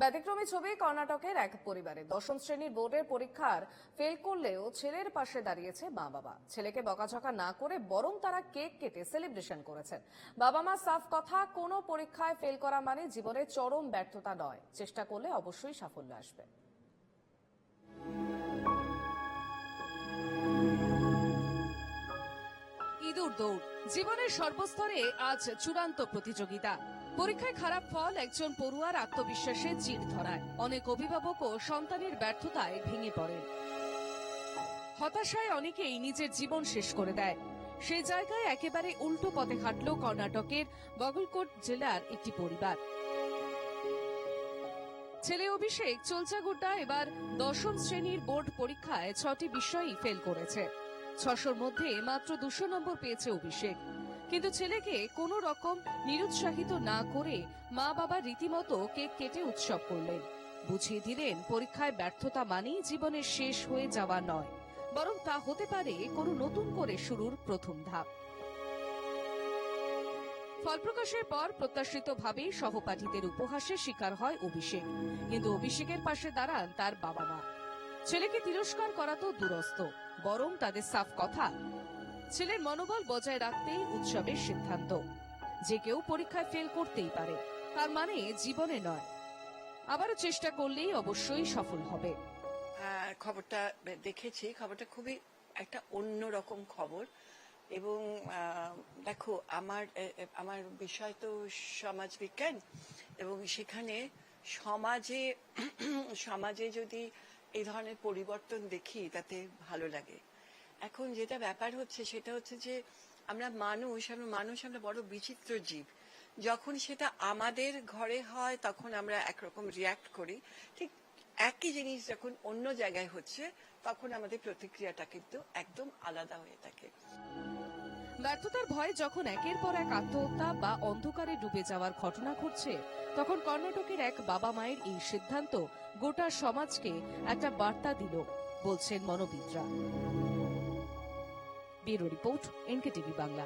ব্যতিক্রমী ছবি কর্ণাটকের এক পরিবারে দশম শ্রেণীর বোর্ডের পরীক্ষার ফেল করলেও ছেলের পাশে দাঁড়িয়েছে মা বাবা। ছেলেকে বকাঝকা না করে বরং তারা কেক কেটে সেলিব্রেশন করেছেন। বাবা মা সাফ কথা, কোনো পরীক্ষায় ফেল করা মানে জীবনে চরম ব্যর্থতা নয়, চেষ্টা করলে অবশ্যই সাফল্য আসবে। ইঁদুর দৌড় জীবনের সর্বস্তরে আজ চূড়ান্ত প্রতিযোগিতা। পরীক্ষায় খারাপ ফল একজন পড়ুয়ার আত্মবিশ্বাসে চিড় ধরায়। অনেক অভিভাবকও সন্তানের ব্যর্থতায় ভেঙে পড়েন। হতাশায় অনেকেই নিজের জীবন শেষ করে দেয়। সেই জায়গায় একেবারে উল্টো পথে হাঁটল কর্ণাটকের বগলকোট জেলার একটি পরিবার। ছেলে অভিষেক চলচাগুড্ডা এবার দশম শ্রেণীর বোর্ড পরীক্ষায় 6টি বিষয়ই ফেল করেছে। 600-র মধ্যে মাত্র 200 নম্বর পেয়েছে অভিষেক। কিন্তু ছেলেকে কোনো রকম নিরুৎসাহিত না করে মা বাবা রীতিমতো কেক কেটে উৎসব করলেন। বুঝিয়ে দিলেন পরীক্ষায় ব্যর্থতা মানেই জীবনের শেষ হয়ে যাওয়া নয়, বরং তা হতে পারে কোনো নতুন করে শুরুর প্রথম ধাপ। ফল প্রকাশের পর প্রত্যাশিতভাবেই সহপাঠীদের উপহাসের শিকার হয় অভিষেক। কিন্তু অভিষেকের পাশে দাঁড়ান তার বাবা মা। ছেলেকে তিরস্কার করা তো দূরস্থ, বরং তাদের সাফ কথা, ছেলের মনোবল বজায় রাখতেই উৎসবের সিদ্ধান্ত। যে কেউ পরীক্ষায় ফেল করতেই পারে, তার মানে জীবনে নয়। আবারও চেষ্টা করলেই অবশ্যই সফল হবে। খবরটা দেখেছি, খবরটা খুবই একটা অন্যরকম খবর। এবং দেখো, আমার বিষয় তো সমাজ বিজ্ঞান, এবং সেখানে সমাজে যদি এই ধরনের পরিবর্তন দেখি তাতে ভালো লাগে। এখন যেটা ব্যাপার হচ্ছে সেটা হচ্ছে যে আমরা বড় বিচিত্র জীব। যখন সেটা আমাদের ঘরে হয় তখন আমরা একরকম রিয়াক্ট করি, ঠিক একই জিনিস যখন অন্য জায়গায় হচ্ছে তখন আমাদের প্রতিক্রিয়াটা কিন্তু একদম আলাদা হয়ে থাকে। ব্যর্থতার ভয়ে যখন একের পর এক আত্মহত্যা বা অন্ধকারে ডুবে যাওয়ার ঘটনা ঘটছে, তখন কর্ণাটকের এক বাবা মায়ের এই সিদ্ধান্ত গোটা সমাজকে একটা বার্তা দিল, বলছেন মনোবিদরা। Bureau report, NKTV Bangla.